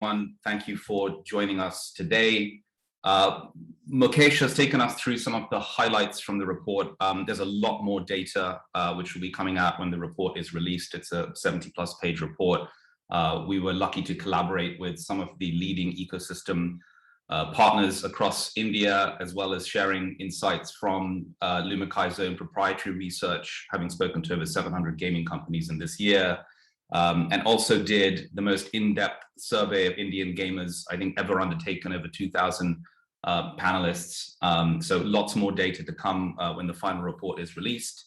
everyone. Thank you for joining us today. Mukesh has taken us through some of the highlights from the report. There's a lot more data which will be coming out when the report is released. It's a 70+ page report. We were lucky to collaborate with some of the leading ecosystem partners across India, as well as sharing insights from Lumikai's own proprietary research, having spoken to over 700 gaming companies in this year. And also did the most in-depth survey of Indian gamers, I think, ever undertaken, over 2,000 panelists. So lots more data to come when the final report is released.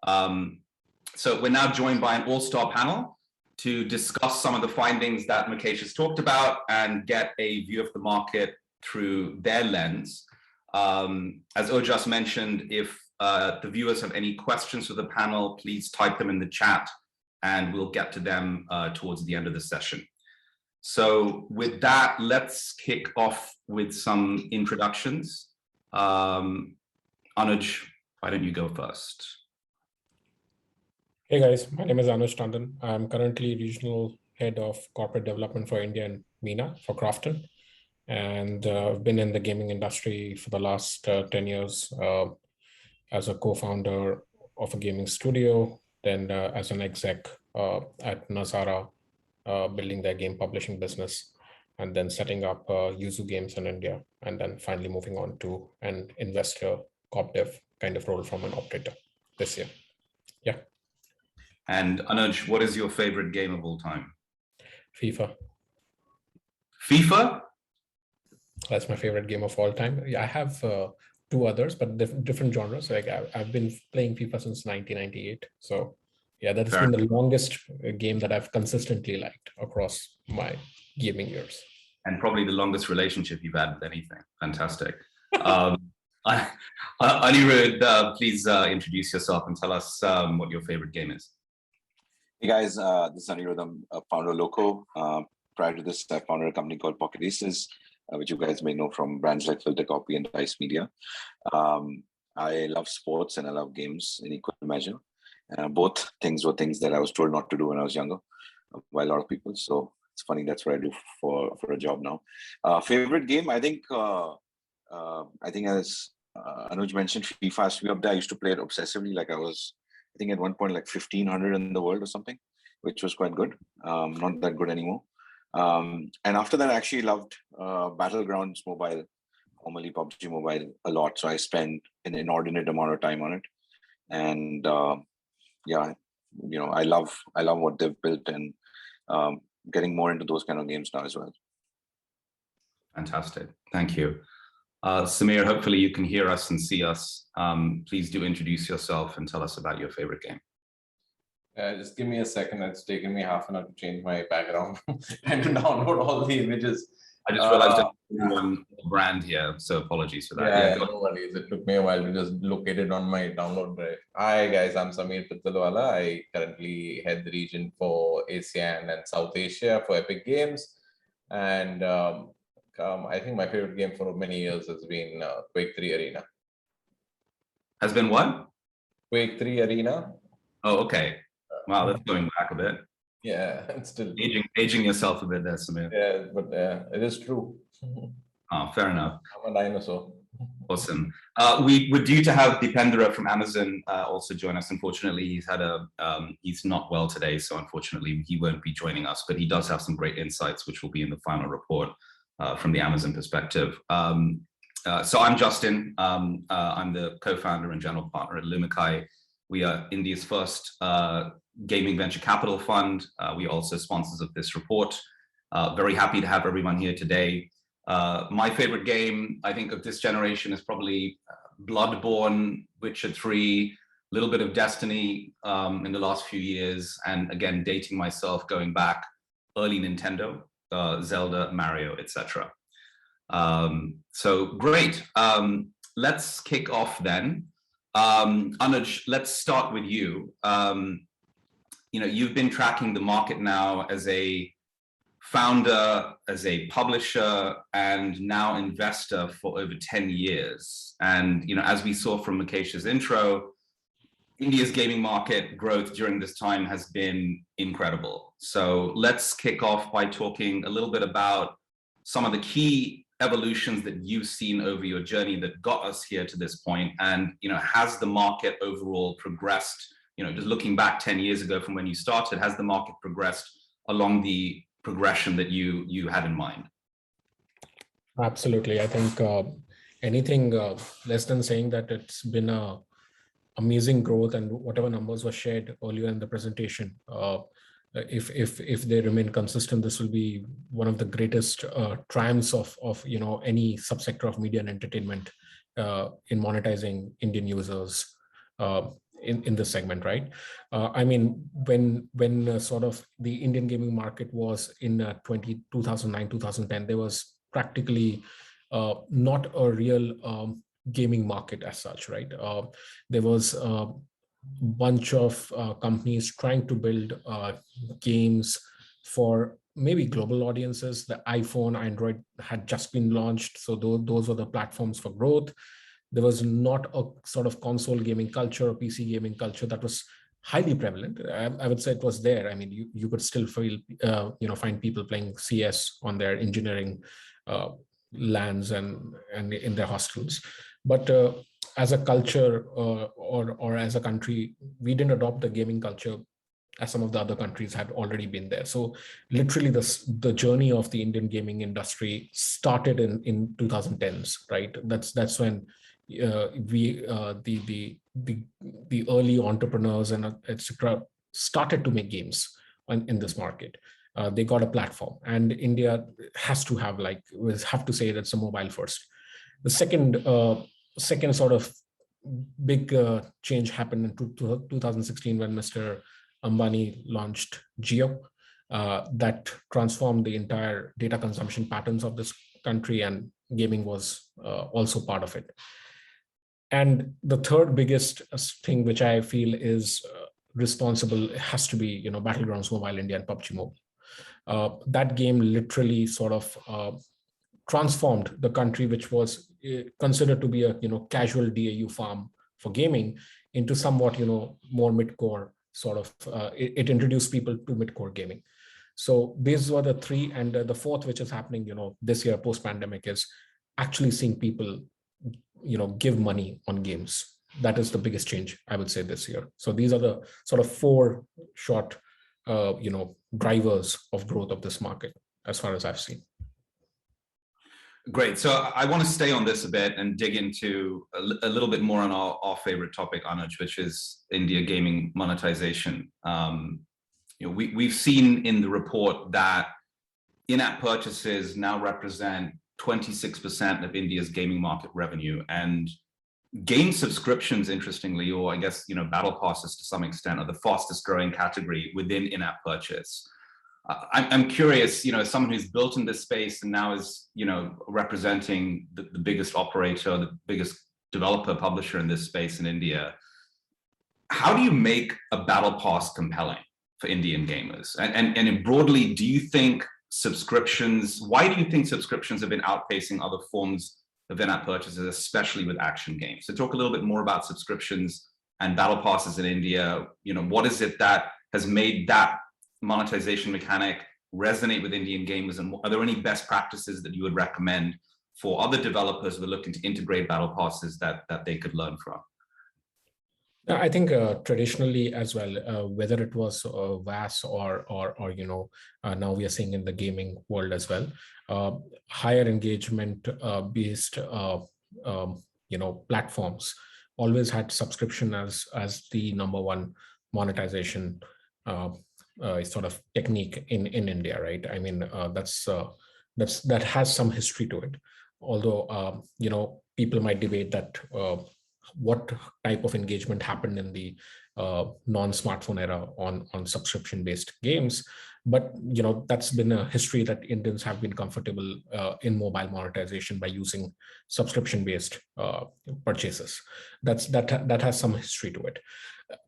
So we're now joined by an all-star panel to discuss some of the findings that Mukesh has talked about and get a view of the market through their lens. As Ojas mentioned, if the viewers have any questions for the panel, please type them in the chat, and we'll get to them towards the end of the session. So with that, let's kick off with some introductions. Anuj, why don't you go first? Hey guys, my name is Anuj Tandon. I'm currently Regional Head of Corporate Development for India and MENA for Crafton. And I've been in the gaming industry for the last 10 years as a co-founder of a gaming studio, then as an exec at Nazara, building their game publishing business, and then setting up Yuzu Games in India, and then finally moving on to an investor, corp dev kind of role from an operator this year. Yeah. And Anuj, what is your favorite game of all time? FIFA. FIFA? That's my favorite game of all time. Yeah, I have two others, but different genres. Like I've been playing FIFA since 1998. So yeah, that has been the longest game that I've consistently liked across my gaming years. And probably the longest relationship you've had with anything. Fantastic. Anirudh, please introduce yourself and tell us what your favorite game is. Hey guys, this is Anirudh. I'm a founder of Loco. Prior to this, I founded a company called Pocket Aces, which you guys may know from brands like Filter Copy and Dice Media. I love sports and I love games in equal measure. Both things were things that I was told not to do when I was younger by a lot of people. So it's funny, that's what I do for a job now. Favorite game, I think as Anuj mentioned, FIFA has to be up there. I used to play it obsessively. Like I think at one point like 1,500 in the world or something, which was quite good. Not that good anymore. And after that, I actually loved Battlegrounds Mobile, formerly PUBG Mobile, a lot. So I spent an inordinate amount of time on it. And yeah, you know, I love what they've built, and getting more into those kind of games now as well. Fantastic. Thank you. Samir, hopefully you can hear us and see us. Please do introduce yourself and tell us about your favorite game. Just give me a second. It's taken me half an hour to change my background and to download all the images. I just realized there's one brand here, so apologies for that. Yeah, no worries. It took me a while to just locate it on my download drive. Hi guys, I'm Samir Pittalwala. I currently head the region for ASEAN and South Asia for Epic Games. And I think my favorite game for many years has been Quake 3 Arena. Has been what? Quake 3 Arena. Oh, okay. Wow, that's going back a bit. Yeah, it's still aging yourself a bit there, Samir. Yeah, but it is true. Oh, fair enough. I'm a dinosaur. Awesome. We were due to have Dipendra from Amazon also join us. Unfortunately, he's not well today, so unfortunately he won't be joining us. But he does have some great insights, which will be in the final report from the Amazon perspective. So I'm Justin. I'm the co-founder and general partner at Lumikai. We are India's first gaming venture capital fund. We are also sponsors of this report. Very happy to have everyone here today. My favorite game, I think, of this generation is probably Bloodborne, Witcher 3, a little bit of Destiny in the last few years, and again, dating myself, going back, early Nintendo, Zelda, Mario, etc. So great. Let's kick off then. Anuj, let's start with you. You know, you've been tracking the market now as a founder, as a publisher, and now investor for over 10 years. And, you know, as we saw from Mukesh's intro, India's gaming market growth during this time has been incredible. So let's kick off by talking a little bit about some of the key evolutions that you've seen over your journey that got us here to this point. And, has the market overall progressed, just looking back 10 years ago from when you started, has the market progressed along the progression that you had in mind? Absolutely. I think anything less than saying that it's been a amazing growth, and whatever numbers were shared earlier in the presentation, if they remain consistent, this will be one of the greatest triumphs of any subsector of media and entertainment in monetizing Indian users in this segment, right? I mean, when sort of the Indian gaming market was in 2009, 2010, there was practically not a real gaming market as such, right? There was a bunch of companies trying to build games for maybe global audiences. The iPhone, Android had just been launched, so those were the platforms for growth. There was not a sort of console gaming culture or PC gaming culture that was highly prevalent. I would say it was there. I mean, you could still find people playing CS on their engineering lands and in their hostels. But as a culture or as a country, we didn't adopt the gaming culture as some of the other countries had already been there. So literally the journey of the Indian gaming industry started in 2010s, right? That's when the early entrepreneurs and etc. started to make games in this market. They got a platform, and India has to have we have to say that's a mobile first. The second sort of big change happened in 2016 when Mr. Ambani launched Jio. That transformed the entire data consumption patterns of this country, and gaming was also part of it. And the third biggest thing which I feel is responsible has to be Battlegrounds Mobile India and PUBG Mobile. That game literally sort of transformed the country, which was considered to be a casual DAU farm for gaming, into somewhat more mid-core sort of. It introduced people to mid-core gaming. So these were the three, and the fourth, which is happening this year post-pandemic, is actually seeing people give money on games. That is the biggest change, I would say, this year. So these are the sort of four short drivers of growth of this market as far as I've seen. Great. So I want to stay on this a bit and dig into a little bit more on our favorite topic, Anuj, which is India gaming monetization. We've seen in the report that in-app purchases now represent 26% of India's gaming market revenue, and game subscriptions, interestingly, or I guess battle passes to some extent, are the fastest growing category within in-app purchase. I'm curious, as someone who's built in this space and now is, representing the biggest operator, the biggest developer publisher in this space in India, how do you make a battle pass compelling for Indian gamers? And broadly, do you think why do you think subscriptions have been outpacing other forms of in-app purchases, especially with action games? So talk a little bit more about subscriptions and battle passes in India. What is it that has made that monetization mechanic resonate with Indian gamers, and are there any best practices that you would recommend for other developers who are looking to integrate battle passes that they could learn from? I think traditionally as well, whether it was VAS or now we are seeing in the gaming world as well, higher engagement based platforms always had subscription as the number one monetization sort of technique in India, right? I mean, that has some history to it. Although people might debate that what type of engagement happened in the non-smartphone era on subscription-based games, but that's been a history that Indians have been comfortable in mobile monetization by using subscription-based purchases. That has some history to it.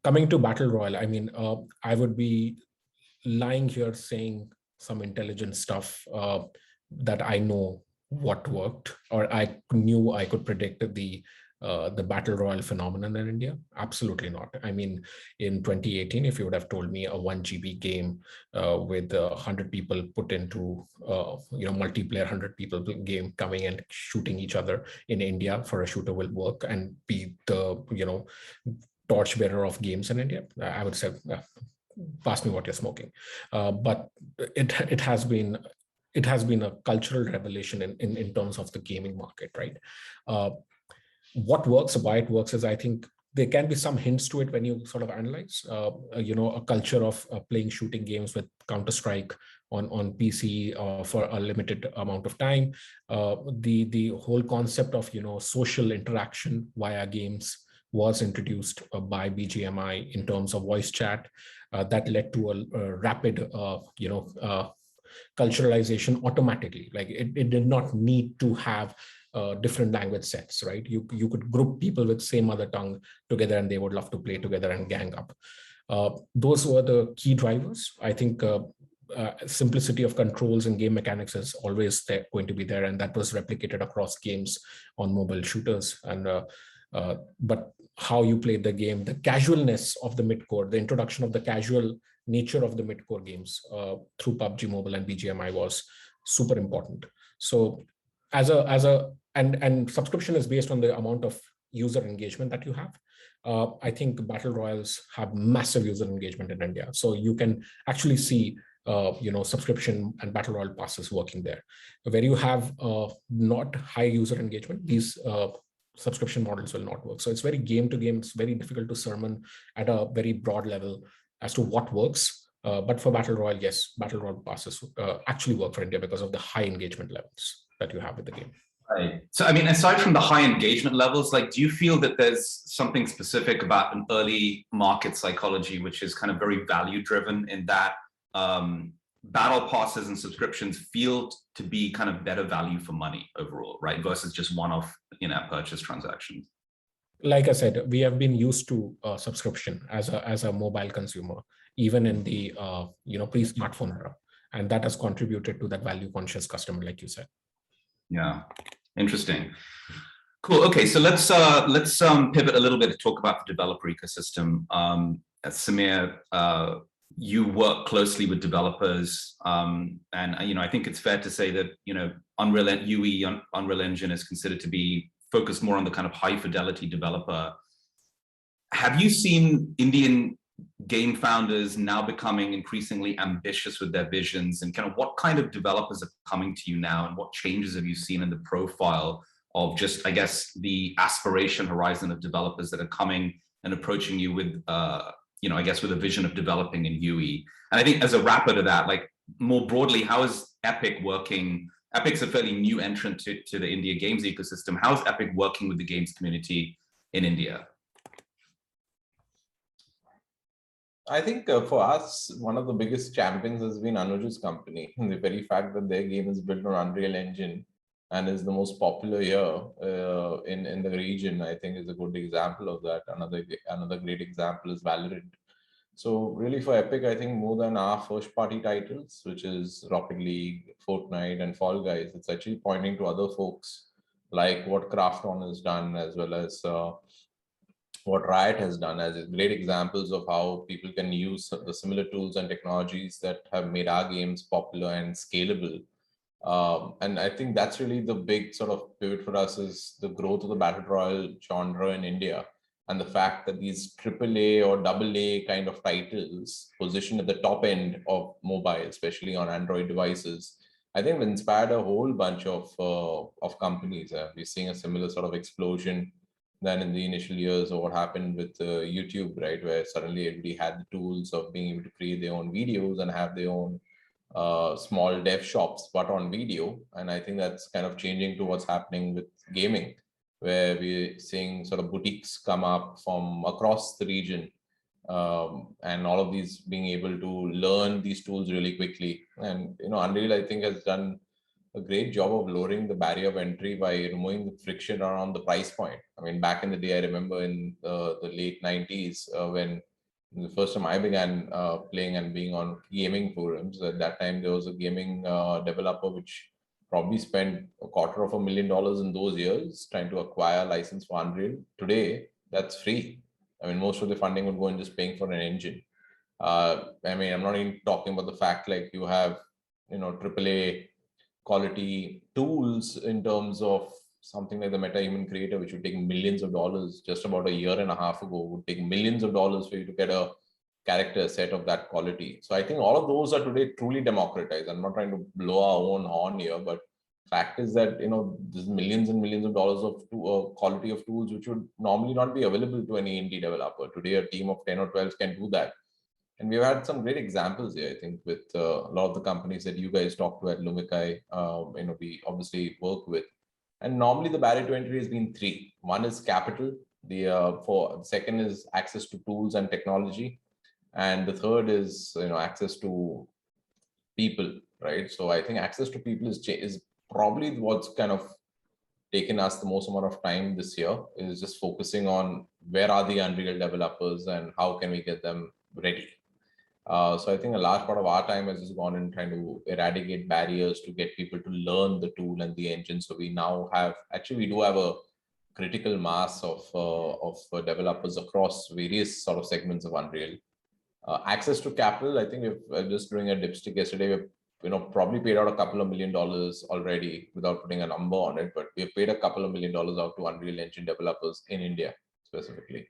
Coming to Battle Royale, I mean, I would be lying here saying some intelligent stuff that I know what worked, or I knew I could predict the the battle royale phenomenon in India? Absolutely not. I mean, in 2018, if you would have told me a 1 GB game with 100 people put into, multiplayer 100 people game coming and shooting each other in India for a shooter will work and be the, torchbearer of games in India, I would say, pass me what you're smoking. But it has been a cultural revelation in terms of the gaming market, right? What works, why it works is, I think there can be some hints to it when you sort of analyze, a culture of playing shooting games with Counter-Strike on PC for a limited amount of time. The whole concept of, social interaction via games was introduced by BGMI in terms of voice chat. That led to a rapid, culturalization automatically. Like it did not need to have different language sets, right? You could group people with same mother tongue together and they would love to play together and gang up. Those were the key drivers. I think simplicity of controls and game mechanics is always going to be there, and that was replicated across games on mobile shooters. And but how you played the game, the casualness of the mid-core, the introduction of the casual nature of the mid-core games through PUBG Mobile and BGMI was super important. So and subscription is based on the amount of user engagement that you have. I think battle royals have massive user engagement in India. So you can actually see subscription and battle royale passes working there. Where you have not high user engagement, these subscription models will not work. So it's very game to game. It's very difficult to sermon at a very broad level as to what works. But for battle royale, yes, battle royale passes actually work for India because of the high engagement levels that you have with the game. Right. So, I mean, aside from the high engagement levels, like, do you feel that there's something specific about an early market psychology, which is kind of very value driven, in that battle passes and subscriptions feel to be kind of better value for money overall, right? Versus just one-off in-app purchase transactions. Like I said, we have been used to subscription as a mobile consumer, even in the pre-smartphone era, and that has contributed to that value-conscious customer, like you said. Yeah, interesting. Cool. Okay, so let's pivot a little bit to talk about the developer ecosystem. Samir, you work closely with developers, and I think it's fair to say that Unreal Engine is considered to be focused more on the kind of high fidelity developer. Have you seen Indian game founders now becoming increasingly ambitious with their visions, and kind of what kind of developers are coming to you now, and what changes have you seen in the profile of just, I guess, the aspiration horizon of developers that are coming and approaching you with, I guess, with a vision of developing in UE? And I think as a wrapper to that, like more broadly, how is Epic working? Epic's a fairly new entrant to the India games ecosystem. How is Epic working with the games community in India? I think for us, one of the biggest champions has been Anuj's company. The very fact that their game is built on Unreal Engine and is the most popular here in the region, I think is a good example of that. Another great example is Valorant. So really for Epic, I think more than our first party titles, which is Rocket League, Fortnite and Fall Guys, it's actually pointing to other folks like what Krafton has done, as well as what Riot has done, as great examples of how people can use the similar tools and technologies that have made our games popular and scalable. And I think that's really the big sort of pivot for us, is the growth of the battle royale genre in India. And the fact that these AAA or AA kind of titles positioned at the top end of mobile, especially on Android devices, I think have inspired a whole bunch of companies. We're seeing a similar sort of explosion than in the initial years of what happened with YouTube, right? Where suddenly everybody had the tools of being able to create their own videos and have their own small dev shops, but on video. And I think that's kind of changing to what's happening with gaming, where we're seeing sort of boutiques come up from across the region, and all of these being able to learn these tools really quickly. And Unreal, I think, has done a great job of lowering the barrier of entry by removing the friction around the price point. I mean, back in the day, I remember in the late 90s, when the first time I began playing and being on gaming forums, at that time there was a gaming developer which probably spent $250,000 in those years trying to acquire a license for Unreal. Today, that's free. I mean, most of the funding would go in just paying for an engine. I mean, I'm not even talking about the fact like you have, AAA quality tools in terms of something like the MetaHuman Creator, which would take millions of dollars just about a year and a half ago, would take millions of dollars for you to get a character set of that quality. So I think all of those are today truly democratized. I'm not trying to blow our own horn here, but fact is that, there's millions and millions of dollars of quality of tools, which would normally not be available to any indie developer. Today, a team of 10 or 12 can do that. And we've had some great examples here, I think, with a lot of the companies that you guys talked to at Lumikai, we obviously work with. And normally the barrier to entry has been three. One is capital. The second is access to tools and technology. And the third is, access to people, right? So I think access to people is probably what's kind of taken us the most amount of time this year, is just focusing on where are the Unreal developers and how can we get them ready. So I think a large part of our time has just gone in trying to eradicate barriers to get people to learn the tool and the engine. So we now have, we do have a critical mass of developers across various sort of segments of Unreal. Access to capital, I think we're just doing a dipstick yesterday. We've probably paid out $2 million already without putting a number on it, but we've paid $2 million out to Unreal Engine developers in India specifically.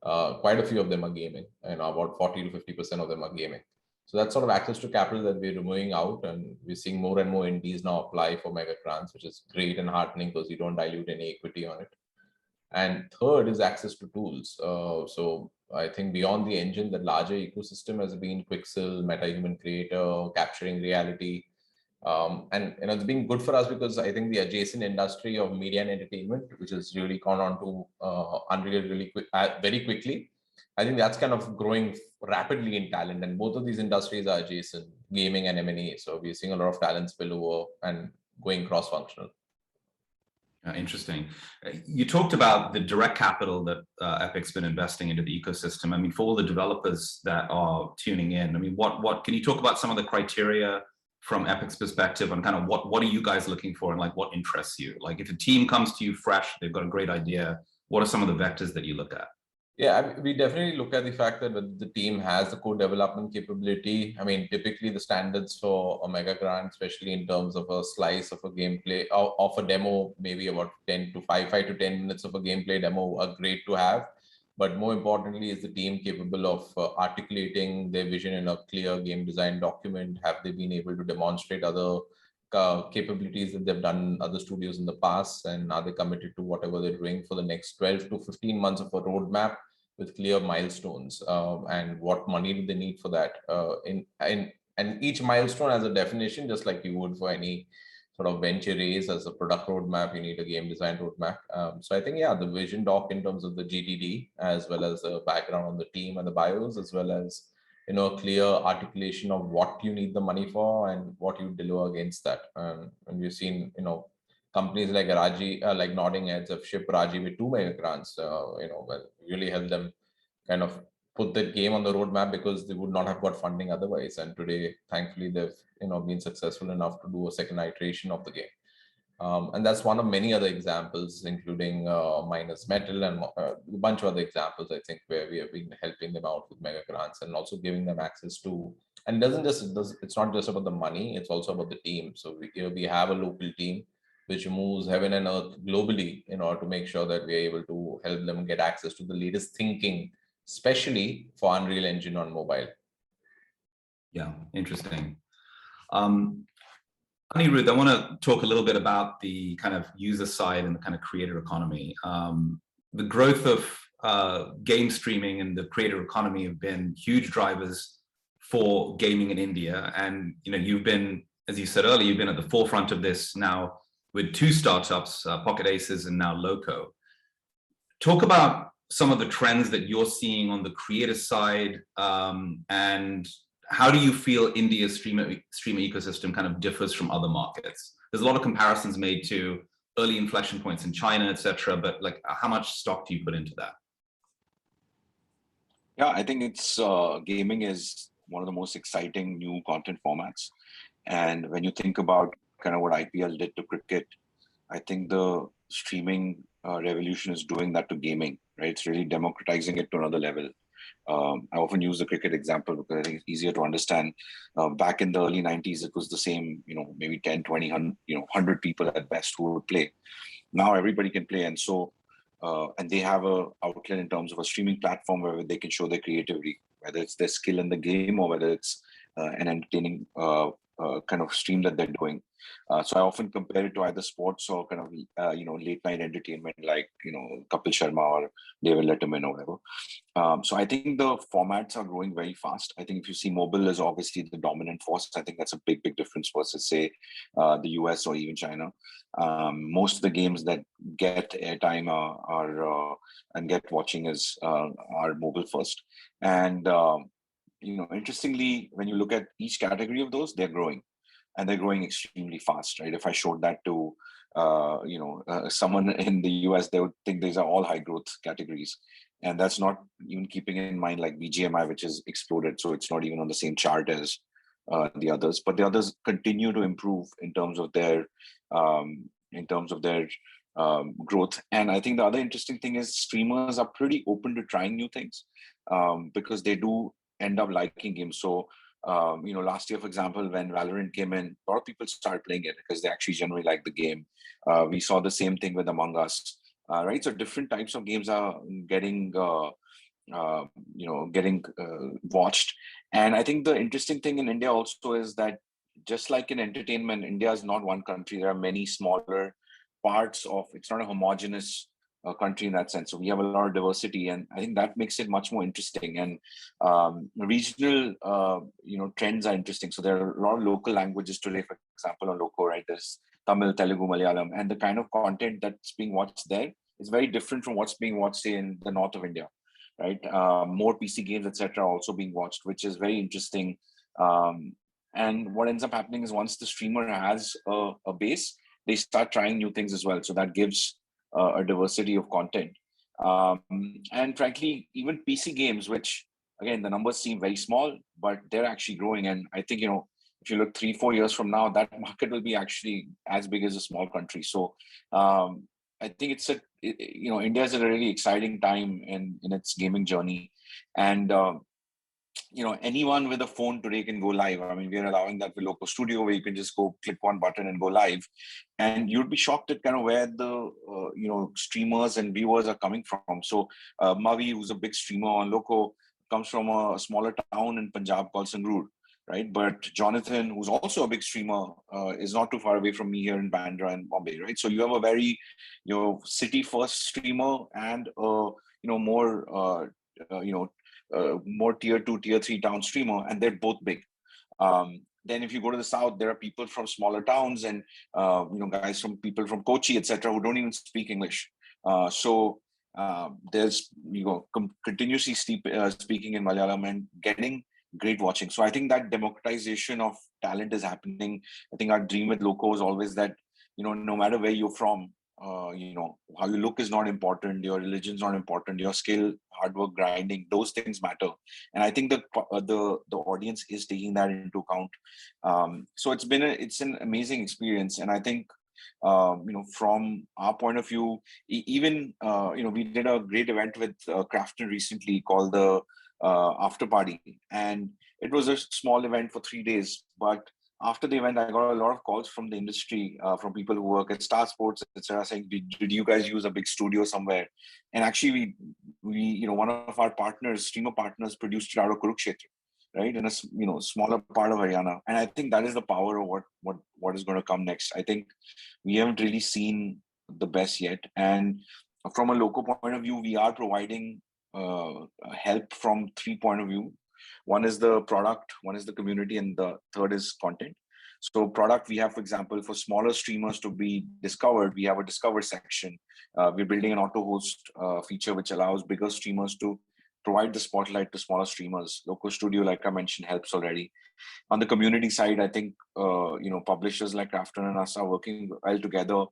Quite a few of them are gaming, and about 40 to 50% of them are gaming. So that's sort of access to capital that we're removing out, and we're seeing more and more indies now apply for mega grants, which is great and heartening because you don't dilute any equity on it. And third is access to tools. So I think beyond the engine, the larger ecosystem has been Quixel, MetaHuman Creator, capturing reality. And it's been good for us because I think the adjacent industry of media and entertainment, which has really gone on to Unreal really very quickly, I think that's kind of growing rapidly in talent. And both of these industries are adjacent, gaming and M&A. So we're seeing a lot of talent spill over and going cross-functional. Interesting. You talked about the direct capital that Epic's been investing into the ecosystem. I mean, for all the developers that are tuning in, I mean, what can you talk about some of the criteria from Epic's perspective on kind of what are you guys looking for and like what interests you? Like if a team comes to you fresh, they've got a great idea, what are some of the vectors that you look at? Yeah, we definitely look at the fact that the team has the code development capability. I mean, typically the standards for a mega grant, especially in terms of a slice of a gameplay of a demo, maybe about 5 to 10 minutes of a gameplay demo are great to have. But more importantly, is the team capable of articulating their vision in a clear game design document? Have they been able to demonstrate other capabilities that they've done in other studios in the past, and are they committed to whatever they're doing for the next 12 to 15 months of a roadmap with clear milestones, and what money do they need for that? And each milestone has a definition, just like you would for any sort of venture raise. As a product roadmap, you need a game design roadmap. So I think, yeah, the vision doc in terms of the GTD, as well as the background on the team and the bios, as well as clear articulation of what you need the money for and what you deliver against that. And we've seen, companies like Raji, like Nodding Heads have shipped Raji with 2 mega grants, really help them kind of put the game on the roadmap because they would not have got funding otherwise. And today, thankfully, they've, been successful enough to do a second iteration of the game. And that's one of many other examples, including Minus Metal and a bunch of other examples, I think, where we have been helping them out with mega grants and also giving them access to, and it's not just about the money, it's also about the team. So we have a local team which moves heaven and earth globally in order to make sure that we're able to help them get access to the latest thinking, especially for Unreal Engine on mobile. Yeah, interesting. Anirudh, I want to talk a little bit about the kind of user side and the kind of creator economy. The growth of game streaming and the creator economy have been huge drivers for gaming in India. And you've been, as you said earlier, you've been at the forefront of this now with 2 startups, Pocket Aces and now Loco. Talk about some of the trends that you're seeing on the creator side, and how do you feel India's streamer ecosystem kind of differs from other markets? There's a lot of comparisons made to early inflection points in China, etc. But like, how much stock do you put into that? Yeah, I think it's gaming is one of the most exciting new content formats. And when you think about kind of what IPL did to cricket, I think the streaming revolution is doing that to gaming, right? It's really democratizing it to another level. I often use the cricket example because I think it's easier to understand. Back in the early 90s, it was the same, maybe 10, 20, 100 people at best who would play. Now everybody can play. And so, and they have a outlet in terms of a streaming platform where they can show their creativity, whether it's their skill in the game or whether it's an entertaining kind of stream that they're doing. So I often compare it to either sports or kind of, late night entertainment like, Kapil Sharma or David Letterman or whatever. So I think the formats are growing very fast. I think if you see mobile is obviously the dominant force, I think that's a big, big difference versus say the US or even China. Most of the games that get airtime are and get watching are mobile first. And, interestingly, when you look at each category of those, they're growing. And they're growing extremely fast, right? If I showed that to, someone in the US, they would think these are all high growth categories. And that's not even keeping in mind like BGMI, which has exploded. So it's not even on the same chart as the others, but the others continue to improve in terms of their growth. And I think the other interesting thing is streamers are pretty open to trying new things because they do end up liking games. So last year, for example, when Valorant came in, a lot of people started playing it because they actually generally like the game. We saw the same thing with Among Us, right? So different types of games are getting watched. And I think the interesting thing in India also is that just like in entertainment, India is not one country. There are many smaller parts of, it's not a homogenous country in that sense. So we have a lot of diversity, and I think that makes it much more interesting. And regional, trends are interesting. So there are a lot of local languages today, for example, on Loco, right? There's Tamil, Telugu, Malayalam, and the kind of content that's being watched there is very different from what's being watched, say, in the north of India, right? More PC games, etc., are also being watched, which is very interesting. And what ends up happening is once the streamer has a base, they start trying new things as well. So that gives a diversity of content. And frankly, even PC games, which again, the numbers seem very small, but they're actually growing. And I think, if you look 3-4 years from now, that market will be actually as big as a small country. So I think India is at a really exciting time in its gaming journey. And anyone with a phone today can go live. I mean, we are allowing that with Loco Studio, where you can just go click one button and go live. And you'd be shocked at kind of where the, streamers and viewers are coming from. So Mavi, who's a big streamer on Loco, comes from a smaller town in Punjab called Sangrur, right? But Jonathan, who's also a big streamer, is not too far away from me here in Bandra and Bombay, right? So you have a very, city first streamer and, more, more tier 2, tier 3 town streamer, and they're both big. Then if you go to the south, there are people from smaller towns and people from Kochi, etc., who don't even speak English. So there's continuously speaking in Malayalam and getting great watching. So I think that democratization of talent is happening. I think our dream with Loco is always that no matter where you're from, how you look is not important, your religion is not important, your skill, hard work, grinding, those things matter. And I think the audience is taking that into account. So it's an amazing experience. And I think from our point of view, even we did a great event with Crafton recently called the After Party, and it was a small event for 3 days, but after the event, I got a lot of calls from the industry, from people who work at Star Sports, etc., saying, "Did you guys use a big studio somewhere?" And actually, we one of our partners, streamer partners, produced it out of Kurukshetra, right, in a smaller part of Haryana. And I think that is the power of what is going to come next. I think we haven't really seen the best yet. And from a local point of view, we are providing help from 3 point of view. One is the product, one is the community, and the third is content. So product, we have, for example, for smaller streamers to be discovered, we have a discover section. We're building an auto host feature, which allows bigger streamers to provide the spotlight to smaller streamers. Loco Studio, like I mentioned, helps already. On the community side, I think, publishers like Crafton and us are working well together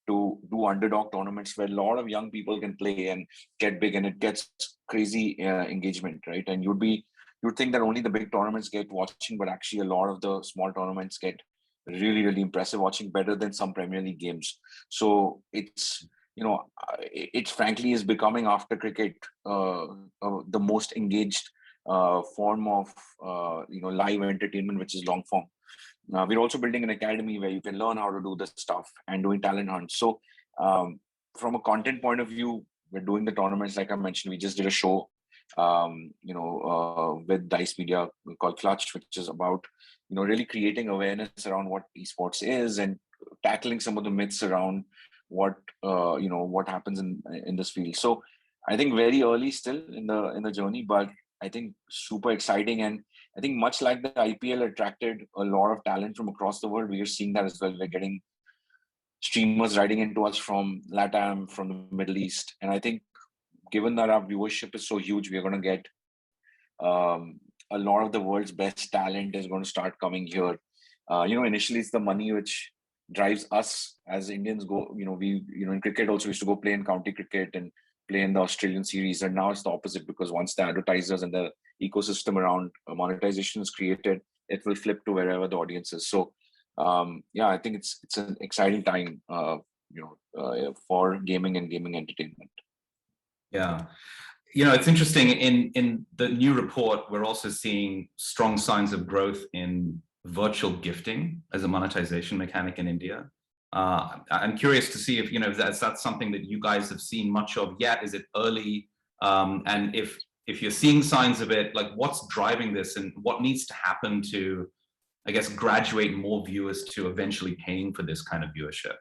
to do underdog tournaments where a lot of young people can play and get big, and it gets crazy engagement, right? And you'd think that only the big tournaments get watching, but actually a lot of the small tournaments get really impressive watching, better than some Premier League games. So it's, it frankly is becoming, after cricket, the most engaged form of live entertainment, which is long form. We're also building an academy where you can learn how to do this stuff and doing talent hunts. So from a content point of view, we're doing the tournaments. Like I mentioned, we just did a show with Dice Media called Clutch, which is about really creating awareness around what esports is and tackling some of the myths around what what happens in this field. So I think very early still in the journey, but I think super exciting. And I think much like the IPL attracted a lot of talent from across the world, we are seeing that as well. We're getting streamers writing into us from LATAM, from the Middle East. And I think given that our viewership is so huge, we're going to get a lot of the world's best talent is going to start coming here. Initially it's the money which drives us as Indians. In cricket also we used to go play in county cricket and play in the Australian series, and now it's the opposite, because once the advertisers and the ecosystem around monetization is created, it will flip to wherever the audience is. So I think it's an exciting time for gaming and gaming entertainment. Yeah. It's interesting, in the new report, we're also seeing strong signs of growth in virtual gifting as a monetization mechanic in India. I'm curious to see if, that's something that you guys have seen much of yet. Is it early? And if you're seeing signs of it, like what's driving this and what needs to happen to, I guess, graduate more viewers to eventually paying for this kind of viewership?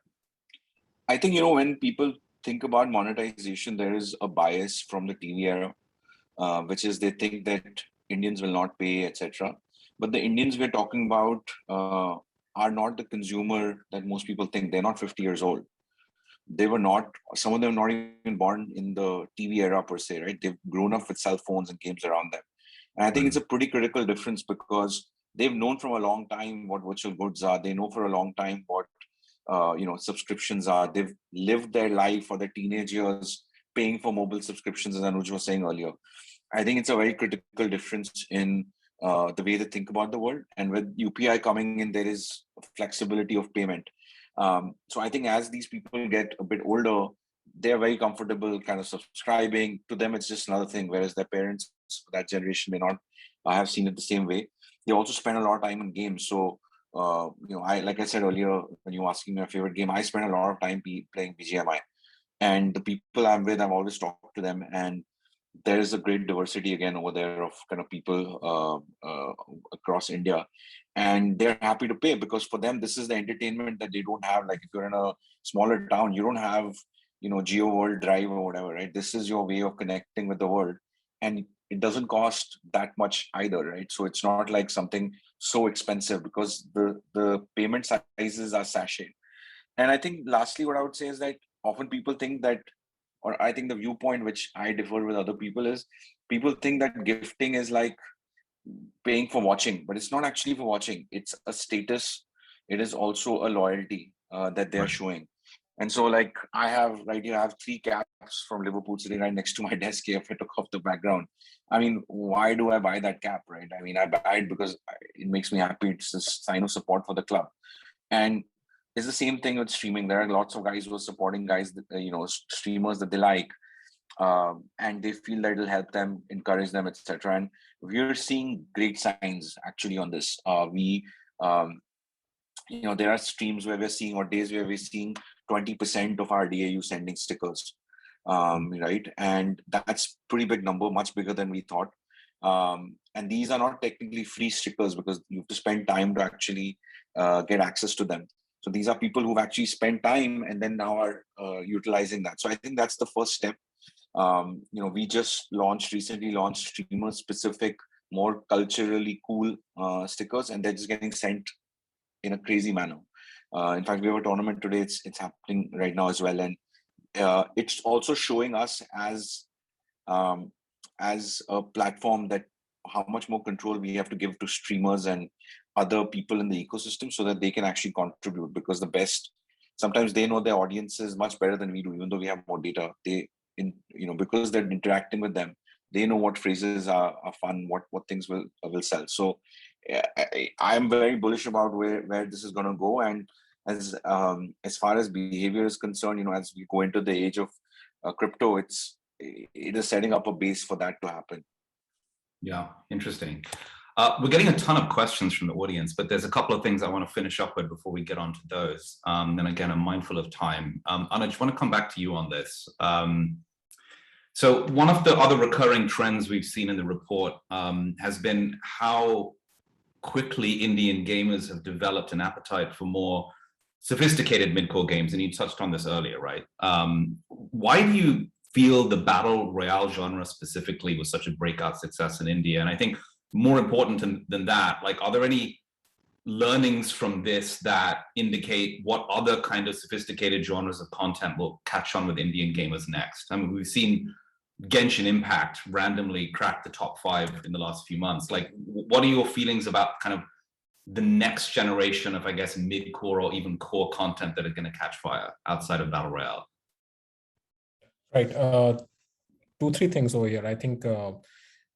I think, when people think about monetization, there is a bias from the TV era, which is they think that Indians will not pay, etc. But the Indians we're talking about are not the consumer that most people think. They're not 50 years old. They were not, some of them not even born in the TV era per se, right? They've grown up with cell phones and games around them. And I think it's a pretty critical difference, because they've known from a long time what virtual goods are. They know for a long time what subscriptions are. They've lived their life for their teenage years paying for mobile subscriptions, as Anuj was saying earlier. I think it's a very critical difference in the way they think about the world. And with UPI coming in, there is flexibility of payment. So I think as these people get a bit older, they're very comfortable kind of subscribing. To them, it's just another thing, whereas their parents, that generation, may not have seen it the same way. They also spend a lot of time in games. So like I said earlier, when you were asking my favorite game, I spend a lot of time playing BGMI. And the people I'm with, I've always talked to them, and there is a great diversity again over there of kind of people across India, and they're happy to pay, because for them this is the entertainment that they don't have. Like if you're in a smaller town, you don't have Geo World Drive or whatever, right? This is your way of connecting with the world, and it doesn't cost that much either, right? So it's not like something so expensive, because the payment sizes are sachet. And I think lastly, what I would say is that often people think that, or I think the viewpoint which I differ with other people is, people think that gifting is like paying for watching, but it's not actually for watching. It's a status. It is also a loyalty that they're showing. And so, like, I have right here, I have 3 caps from Liverpool sitting right next to my desk here. If I took off the background, I mean, why do I buy that cap, right? I mean, I buy it because it makes me happy. It's a sign of support for the club. And it's the same thing with streaming. There are lots of guys who are supporting guys, that, streamers that they like, and they feel that it'll help them, encourage them, etc. And we're seeing great signs actually on this. There are streams where we're seeing, or days where we're seeing 20% of our DAU sending stickers, right? And that's pretty big number, much bigger than we thought. And these are not technically free stickers, because you have to spend time to actually get access to them. So these are people who've actually spent time and then now are utilizing that. So I think that's the first step. We just recently launched streamer specific, more culturally cool stickers, and they're just getting sent in a crazy manner. In fact, we have a tournament today. It's happening right now as well. And it's also showing us as a platform that how much more control we have to give to streamers and other people in the ecosystem, so that they can actually contribute, because sometimes they know their audiences much better than we do, even though we have more data. Because they're interacting with them, they know what phrases are fun, what things will sell. So I'm very bullish about where this is going to go. And as far as behavior is concerned, as we go into the age of crypto, it is setting up a base for that to happen. Yeah, interesting. We're getting a ton of questions from the audience, but there's a couple of things I want to finish up with before we get on to those. And again, I'm mindful of time. Anna, I just want to come back to you on this. So one of the other recurring trends we've seen in the report has been how quickly Indian gamers have developed an appetite for more sophisticated mid-core games. And you touched on this earlier, right? Why do you feel the battle royale genre specifically was such a breakout success in India? And I think more important than that, like, are there any learnings from this that indicate what other kind of sophisticated genres of content will catch on with Indian gamers next? I mean, we've seen Genshin Impact randomly crack the top 5 in the last few months. Like, what are your feelings about kind of the next generation of, I guess, mid-core or even core content that are going to catch fire outside of Battle Royale? Right. 2-3 things over here. I think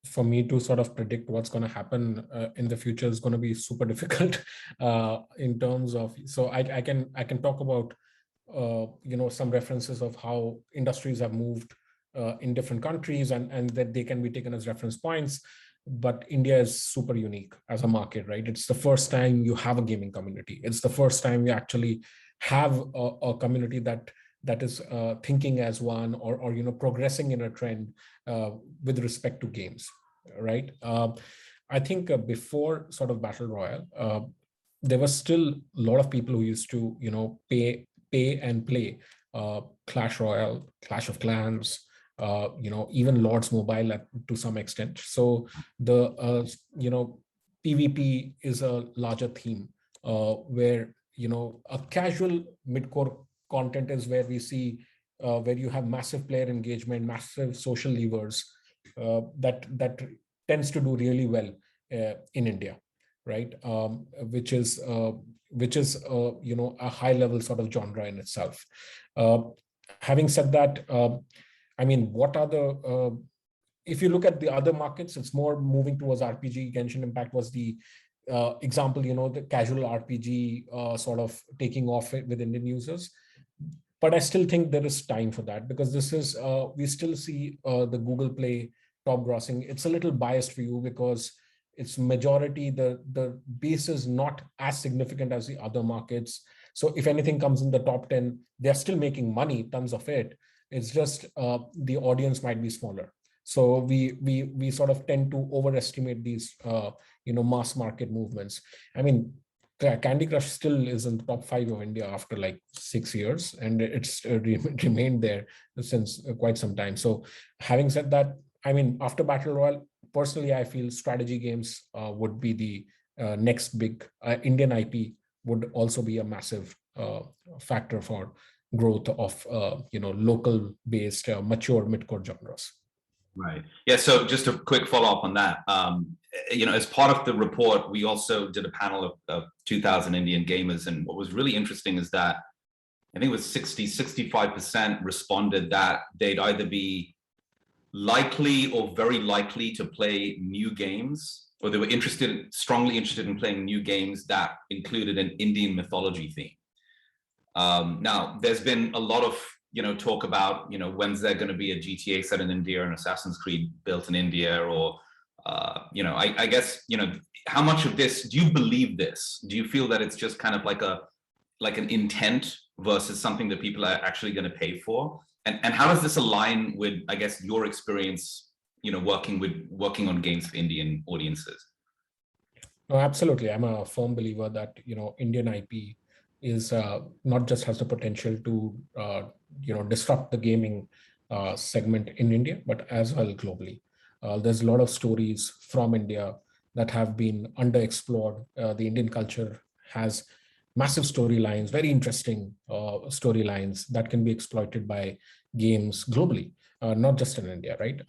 for me to sort of predict what's going to happen in the future is going to be super difficult in terms of, so I can talk about some references of how industries have moved in different countries and that they can be taken as reference points. But India is super unique as a market, right? It's the first time you have a gaming community. It's the first time you actually have a community that is thinking as one or progressing in a trend with respect to games, right? I think before sort of Battle Royale, there was still a lot of people who used to pay and play Clash Royale, Clash of Clans, even Lords Mobile to some extent. So the PvP is a larger theme where a casual mid-core content is where we see where you have massive player engagement, massive social levers that tends to do really well in India, right? Which is a high level sort of genre in itself. Having said that, I mean, what are the if you look at the other markets, it's more moving towards RPG. Genshin Impact was the example, the casual RPG sort of taking off with Indian users. But I still think there is time for that, because this is, we still see the Google Play top grossing. It's a little biased for you because it's majority, the base is not as significant as the other markets. So if anything comes in the top 10, they're still making money, tons of it. It's just the audience might be smaller. So we sort of tend to overestimate these mass market movements. I mean, Candy Crush still is in the top 5 of India after like 6 years, and it's remained there since quite some time. So having said that, I mean, after Battle Royale, personally, I feel strategy games would be the next big Indian IP would also be a massive factor for growth of local based mature mid-core genres. Right. Yeah. So just a quick follow up on that. As part of the report, we also did a panel of 2,000 Indian gamers. And what was really interesting is that I think it was 65% responded that they'd either be likely or very likely to play new games, or they were strongly interested in playing new games that included an Indian mythology theme. Now, there's been a lot of talk about, when's there going to be a GTA set in India and Assassin's Creed built in India, or, I guess, how much of this, do you believe this? Do you feel that it's just kind of like an intent versus something that people are actually going to pay for? And how does this align with, I guess, your experience, working on games for Indian audiences? No, absolutely. I'm a firm believer that, Indian IP is not just has the potential to disrupt the gaming segment in India, but as well globally. There's a lot of stories from India that have been underexplored. The Indian culture has massive storylines, very interesting storylines that can be exploited by games globally, not just in India, right?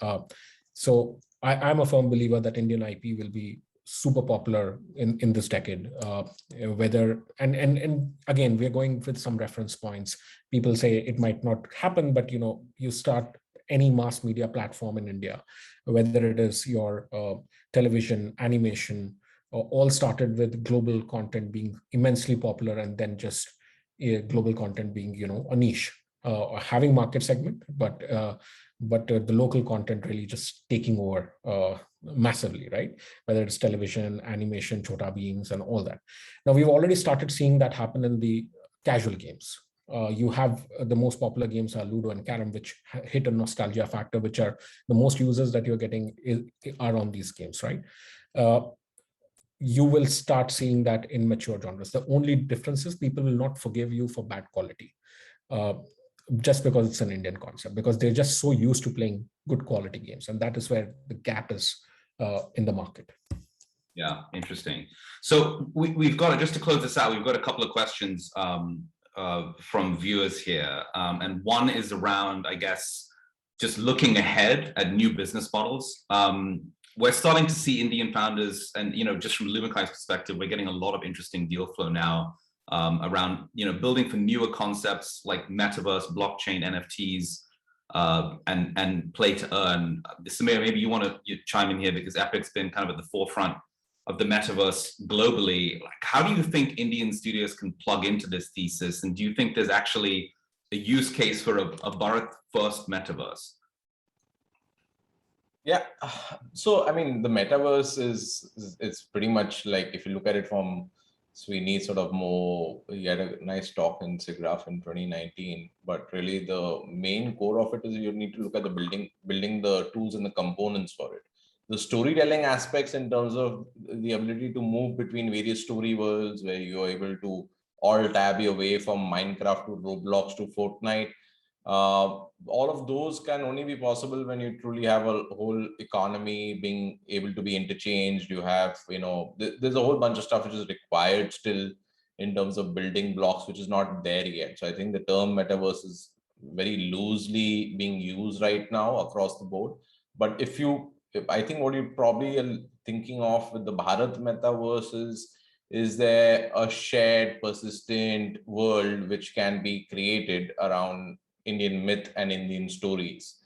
So I'm a firm believer that Indian IP will be super popular in this decade, whether and again, we're going with some reference points. People say it might not happen, but you start any mass media platform in India, whether it is your television, animation, all started with global content being immensely popular, and then just global content being, a niche, having market segment, but the local content really just taking over massively, right? Whether it's television, animation, chota beams, and all that. Now we've already started seeing that happen in the casual games. You have the most popular games are Ludo and Carom, which hit a nostalgia factor, which are the most users that you're getting are on these games, right? You will start seeing that in mature genres. The only difference is people will not forgive you for bad quality, just because it's an Indian concept, because they're just so used to playing good quality games. And that is where the gap is in the market. Yeah, interesting. So we've got, just to close this out, we've got a couple of questions from viewers here. And one is around, I guess, just looking ahead at new business models. We're starting to see Indian founders, and just from Lumikai's perspective, we're getting a lot of interesting deal flow now around building for newer concepts like metaverse, blockchain, NFTs, and play to earn. Samir, maybe you want to chime in here, because Epic's been kind of at the forefront of the metaverse globally. Like, how do you think Indian studios can plug into this thesis, and do you think there's actually a use case for a Bharat first metaverse? Yeah, so I mean, the metaverse it's pretty much like, if you look at it from Sweeney, sort of more, he had a nice talk in SIGGRAPH in 2019, but really the main core of it is you need to look at the building the tools and the components for it. The storytelling aspects, in terms of the ability to move between various story worlds, where you're able to all tab your way from Minecraft to Roblox to Fortnite. All of those can only be possible when you truly have a whole economy being able to be interchanged. You have, there's a whole bunch of stuff which is required still in terms of building blocks, which is not there yet. So I think the term metaverse is very loosely being used right now across the board. But I think what you probably are thinking of with the Bharat metaverse is there a shared persistent world which can be created around Indian myth and Indian stories?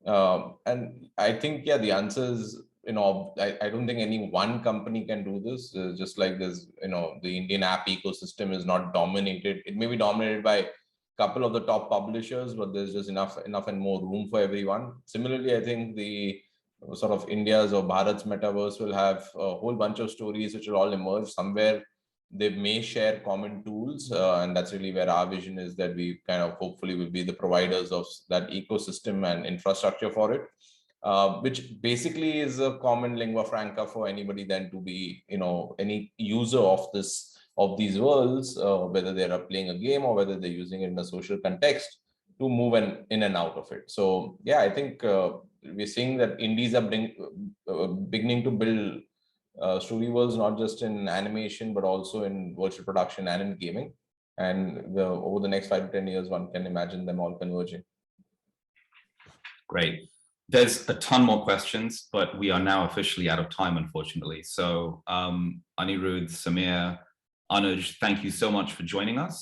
And I think, yeah, the answer is, I don't think any one company can do this. Just like there's, the Indian app ecosystem is not dominated. It may be dominated by a couple of the top publishers, but there's just enough and more room for everyone. Similarly, I think the sort of India's or Bharat's metaverse will have a whole bunch of stories which will all emerge somewhere. They may share common tools, and that's really where our vision is, that we kind of hopefully will be the providers of that ecosystem and infrastructure for it, which basically is a common lingua franca for anybody then to be, any user of these worlds, whether they're playing a game or whether they're using it in a social context, to move in and out of it. So yeah, I think we're seeing that indies are beginning to build story worlds, not just in animation, but also in virtual production and in gaming. And over the next 5 to 10 years, one can imagine them all converging. Great. There's a ton more questions, but we are now officially out of time, unfortunately. So Anirudh, Samir, Anuj, thank you so much for joining us.